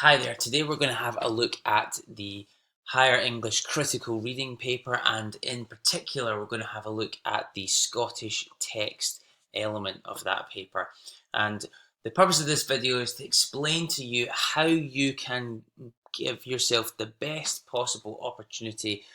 Hi there, today we're going to have a look at the Higher English Critical Reading paper, and in particular we're going to have a look at the Scottish text element of that paper. And the purpose of this video is to explain to you how you can give yourself the best possible opportunity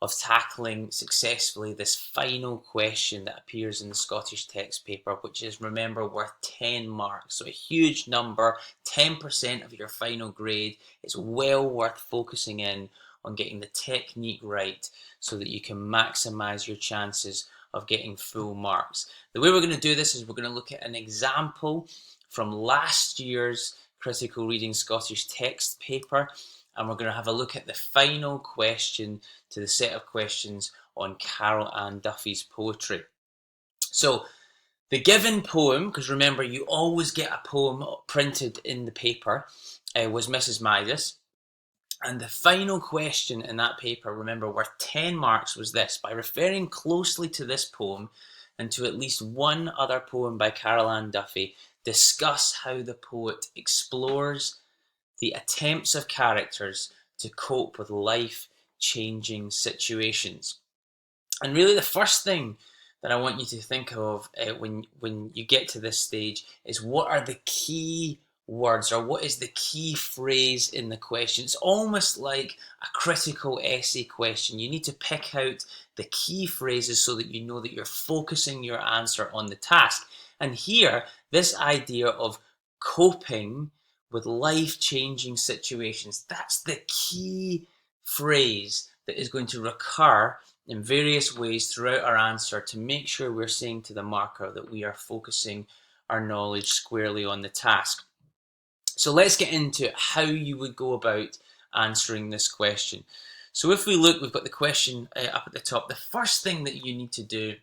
of tackling successfully this final question that appears in the Scottish text paper, which is, remember, worth 10 marks. So a huge number, 10% of your final grade. It's well worth focusing in on getting the technique right so that you can maximize your chances of getting full marks. The way we're going to do this is we're going to look at an example from last year's Critical Reading Scottish text paper, and we're going to have a look at the final question to the set of questions on Carol Ann Duffy's poetry. So the given poem, because remember you always get a poem printed in the paper, was Mrs. Midas. And the final question in that paper, remember, worth 10 marks was this: by referring closely to this poem and to at least one other poem by Carol Ann Duffy, discuss how the poet explores the attempts of characters to cope with life-changing situations. And really the first thing that I want you to think of when you get to this stage is, what are the key words, or what is the key phrase in the question? It's almost like a critical essay question. You need to pick out the key phrases so that you know that you're focusing your answer on the task. And here, this idea of coping with life-changing situations, that's the key phrase that is going to recur in various ways throughout our answer to make sure we're saying to the marker that we are focusing our knowledge squarely on the task. So let's get into how you would go about answering this question. So if we look, we've got the question up at the top. The first thing that you need to do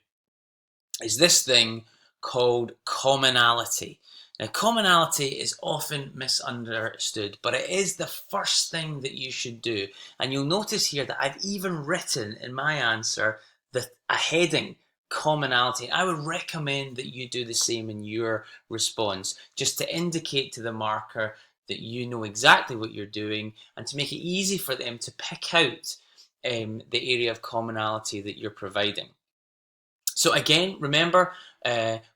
is this thing called commonality. Now, commonality is often misunderstood, but it is the first thing that you should do. And you'll notice here that I've even written in my answer a heading, commonality. I would recommend that you do the same in your response, just to indicate to the marker that you know exactly what you're doing and to make it easy for them to pick out the area of commonality that you're providing. So again, remember,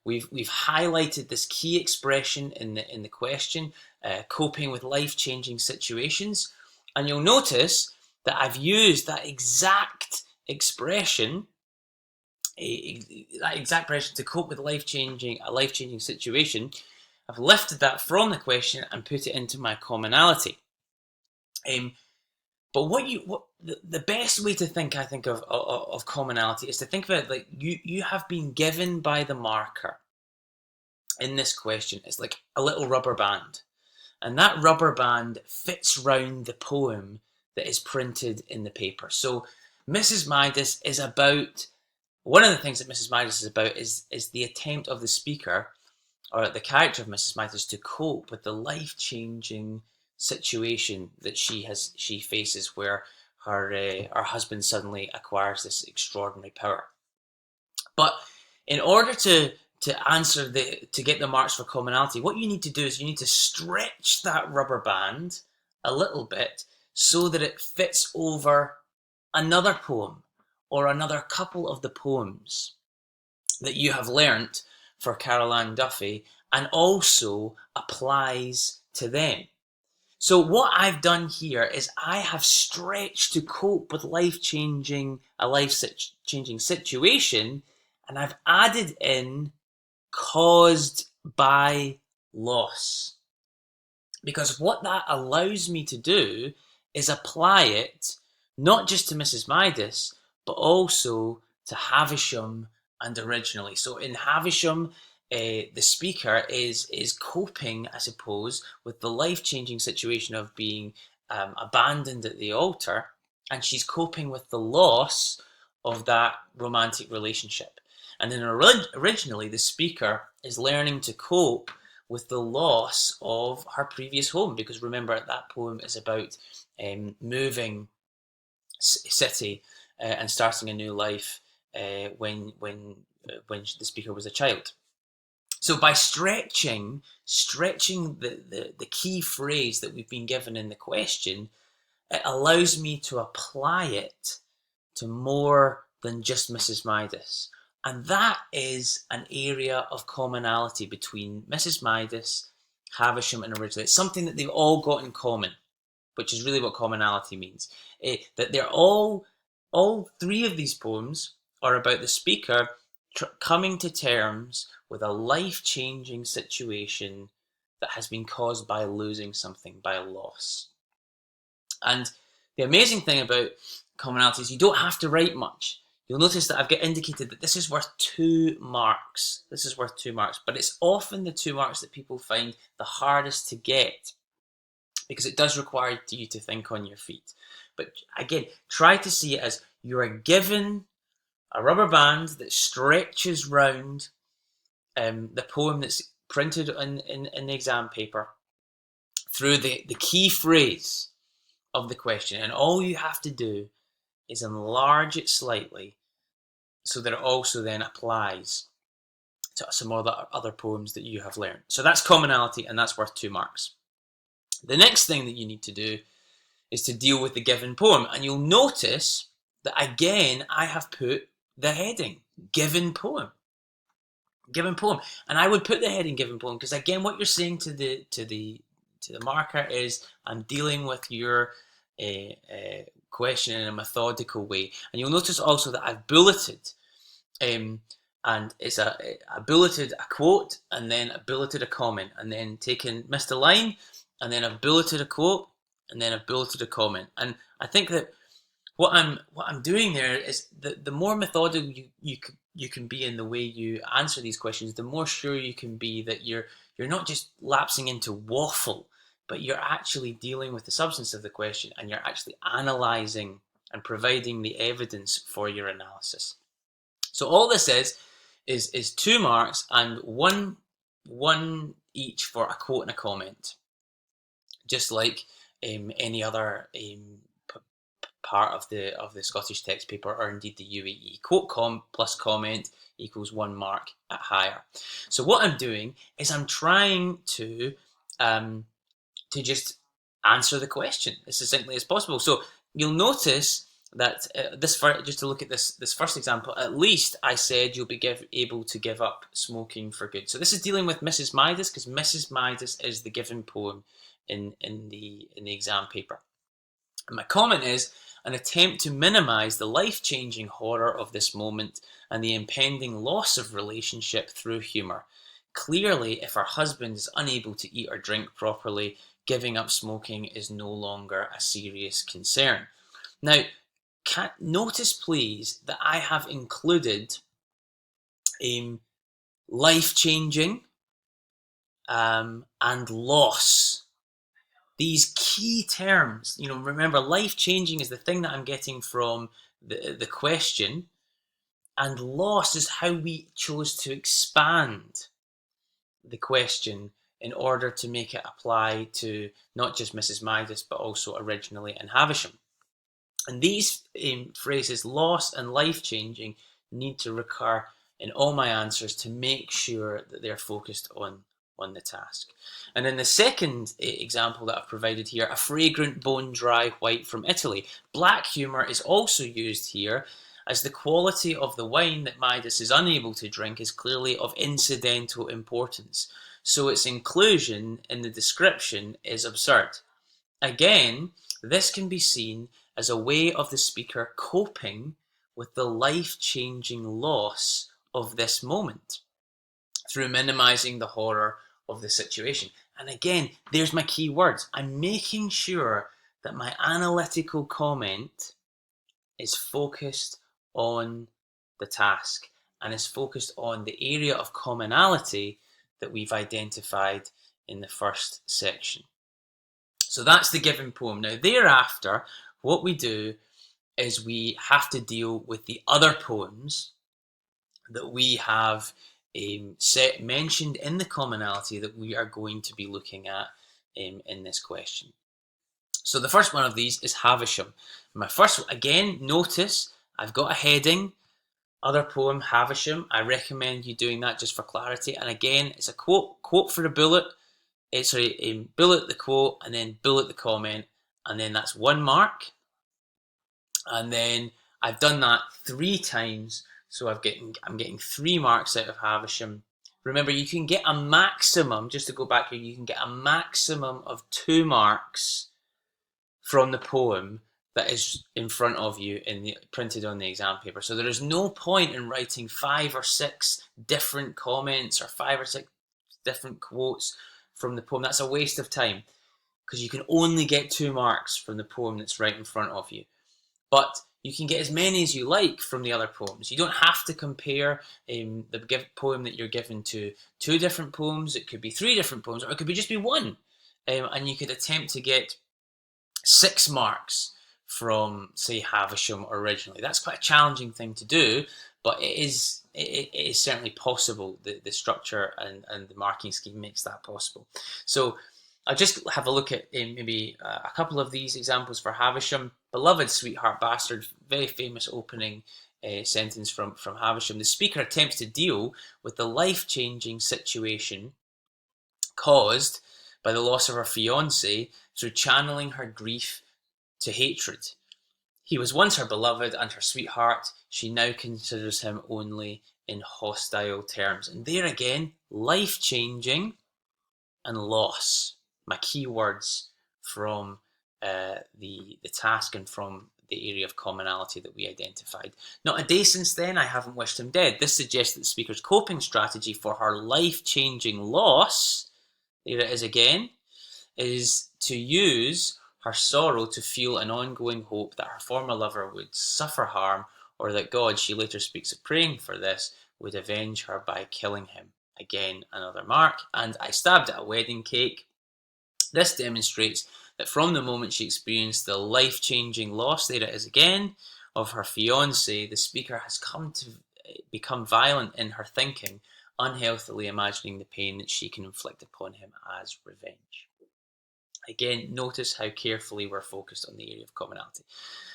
we've highlighted this key expression in the question, coping with life-changing situations, and you'll notice that I've used that exact expression to cope with a life-changing situation. I've lifted that from the question and put it into my commonality. But the best way to think, I think, of commonality is to think about it like you have been given by the marker in this question. It's like a little rubber band, and that rubber band fits round the poem that is printed in the paper. So Mrs. Midas is about, one of the things that Mrs. Midas is about is the attempt of the speaker, or the character of Mrs. Midas, to cope with the life-changing situation that she faces, where her husband suddenly acquires this extraordinary power. But in order to get the marks for commonality, what you need to do is you need to stretch that rubber band a little bit so that it fits over another poem or another couple of the poems that you have learnt for Carol Ann Duffy, and also applies to them. So what I've done here is I have stretched to cope with a life-changing situation, and I've added in caused by loss. Because what that allows me to do is apply it not just to Mrs. Midas, but also to Havisham and originally. So in Havisham, the speaker is coping, I suppose, with the life-changing situation of being abandoned at the altar, and she's coping with the loss of that romantic relationship. And then originally, the speaker is learning to cope with the loss of her previous home, because remember, that poem is about moving city and starting a new life when the speaker was a child. So by stretching the key phrase that we've been given in the question, it allows me to apply it to more than just Mrs. Midas. And that is an area of commonality between Mrs. Midas, Havisham, and Originally. It's something that they've all got in common, which is really what commonality means. That they're all three of these poems are about the speaker coming to terms with a life-changing situation that has been caused by losing something, by a loss. And the amazing thing about commonality is you don't have to write much. You'll notice that I've got indicated that this is worth 2 marks. This is worth 2 marks, but it's often the 2 marks that people find the hardest to get because it does require you to think on your feet. But again, try to see it as you are given a rubber band that stretches round the poem that's printed in the exam paper through the key phrase of the question, and all you have to do is enlarge it slightly so that it also then applies to some other poems that you have learned. So that's commonality, and that's worth 2 marks. The next thing that you need to do is to deal with the given poem, and you'll notice that again I have put the heading given poem. Given poem, and I would put the heading given poem because again what you're saying to the marker is I'm dealing with your question in a methodical way. And you'll notice also that I've bulleted, and it's I bulleted a quote, and then I bulleted a comment, and then missed a line, and then I've bulleted a quote, and then I've bulleted a comment. And I think that what I'm doing there is the more methodical you can be in the way you answer these questions, the more sure you can be that you're not just lapsing into waffle, but you're actually dealing with the substance of the question, and you're actually analysing and providing the evidence for your analysis. So all this is 2 marks and one each for a quote and a comment, just like any other part of the Scottish text paper, or indeed the UAE. Quote plus comment equals 1 mark at higher. So what I'm doing is I'm trying to just answer the question as succinctly as possible. So you'll notice that just to look at this first example, at least I said you'll be able to give up smoking for good. So this is dealing with Mrs. Midas because Mrs. Midas is the given poem in the exam paper. And my comment is an attempt to minimise the life-changing horror of this moment and the impending loss of relationship through humour. Clearly, if her husband is unable to eat or drink properly, giving up smoking is no longer a serious concern. Now, notice please that I have included life-changing and loss. These key terms, remember, life-changing is the thing that I'm getting from the question, and loss is how we chose to expand the question in order to make it apply to not just Mrs. Midas, but also Originally and Havisham. And these phrases, loss and life-changing, need to recur in all my answers to make sure that they're focused on the task. And in the second example that I've provided here, a fragrant bone-dry white from Italy. Black humour is also used here, as the quality of the wine that Midas is unable to drink is clearly of incidental importance, so its inclusion in the description is absurd. Again, this can be seen as a way of the speaker coping with the life-changing loss of this moment through minimising the horror of the situation. And again, there's my key words. I'm making sure that my analytical comment is focused on the task and is focused on the area of commonality that we've identified in the first section. So that's the given poem. Now, thereafter, what we do is we have to deal with the other poems that we have mentioned in the commonality that we are going to be looking at in this question. So the first one of these is Havisham. My first, again, notice I've got a heading Other poem, Havisham. I recommend you doing that just for clarity. And again, it's a quote for a bullet. Bullet the quote and then bullet the comment, and then that's 1 mark. And then I've done that 3 times, so I'm getting 3 marks out of Havisham. Remember, you can get a maximum, just to go back here, you can get a maximum of 2 marks from the poem that is in front of you printed on the exam paper. So there is no point in writing 5 or 6 different comments or 5 or 6 different quotes from the poem. That's a waste of time, because you can only get 2 marks from the poem that's right in front of you. But you can get as many as you like from the other poems. You don't have to compare the poem that you're given to 2 different poems. It could be 3 different poems, or it could just be 1. And you could attempt to get 6 marks from, say, Havisham originally. That's quite a challenging thing to do, but it is certainly possible. The structure and the marking scheme makes that possible. So I'll just have a look at maybe a couple of these examples for Havisham. Beloved sweetheart bastard, very famous opening sentence from Havisham. The speaker attempts to deal with the life-changing situation caused by the loss of her fiancé through channeling her grief to hatred. He was once her beloved and her sweetheart. She now considers him only in hostile terms. And there again, life-changing and loss, my key words from the task and from the area of commonality that we identified. Not a day since then, I haven't wished him dead. This suggests that the speaker's coping strategy for her life-changing loss, there it is again, is to use her sorrow to fuel an ongoing hope that her former lover would suffer harm, or that God, she later speaks of praying for this, would avenge her by killing him. Again, another mark. And I stabbed at a wedding cake. This demonstrates that from the moment she experienced the life-changing loss, there it is again, of her fiancé, the speaker has come to become violent in her thinking, unhealthily imagining the pain that she can inflict upon him as revenge. Again, notice how carefully we're focused on the area of commonality.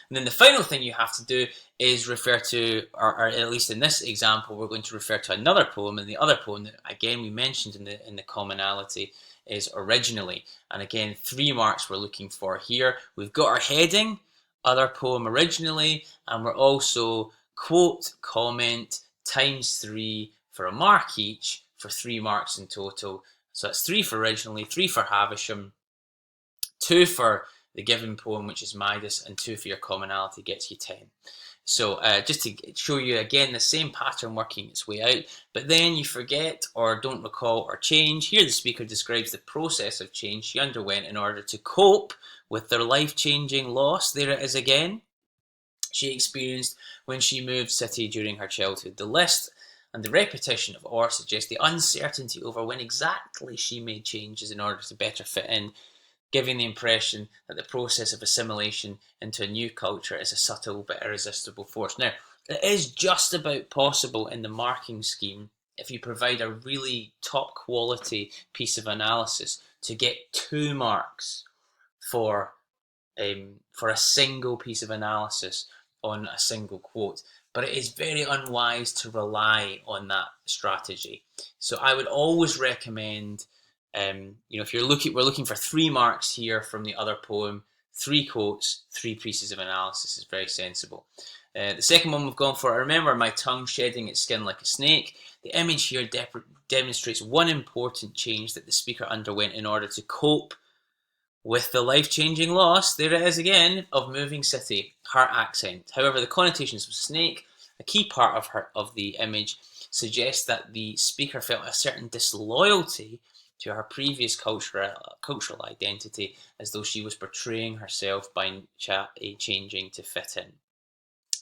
And then the final thing you have to do is refer to, or at least in this example, we're going to refer to another poem, and the other poem that again we mentioned in the commonality is originally. And again, 3 marks we're looking for here. We've got our heading, other poem originally, and we're also quote, comment, times 3 for a mark each, for 3 marks in total. So that's 3 for originally, 3 for Havisham, 2 for the given poem, which is Midas, and 2 for your commonality gets you 10. So just to show you again the same pattern working its way out, but then you forget or don't recall or change. Here the speaker describes the process of change she underwent in order to cope with their life-changing loss. There it is again. She experienced when she moved city during her childhood. The list and the repetition of or suggest the uncertainty over when exactly she made changes in order to better fit in, giving the impression that the process of assimilation into a new culture is a subtle but irresistible force. Now, it is just about possible in the marking scheme, if you provide a really top quality piece of analysis, to get 2 marks for a single piece of analysis on a single quote. But it is very unwise to rely on that strategy. So I would always recommend, if we're looking for 3 marks here from the other poem, 3 quotes, 3 pieces of analysis is very sensible. The second one we've gone for, I remember my tongue shedding its skin like a snake. The image here demonstrates one important change that the speaker underwent in order to cope with the life-changing loss, there it is again, of moving city, her accent. However, the connotations of snake, a key part of the image, suggests that the speaker felt a certain disloyalty to her previous cultural identity, as though she was portraying herself by changing to fit in.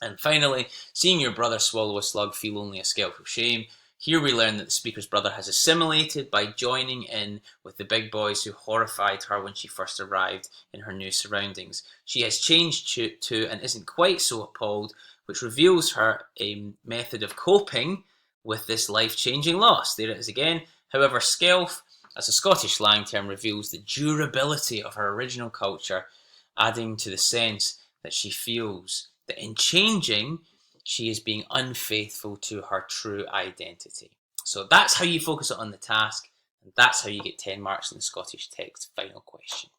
And finally, seeing your brother swallow a slug, feel only a scalp of shame. Here we learn that the speaker's brother has assimilated by joining in with the big boys who horrified her when she first arrived in her new surroundings. She has changed to and isn't quite so appalled, which reveals her a method of coping with this life-changing loss. There it is again. However, skelf, as a Scottish slang term, reveals the durability of her original culture, adding to the sense that she feels that in changing, she is being unfaithful to her true identity. So that's how you focus it on the task, and that's how you get 10 marks in the Scottish text final question.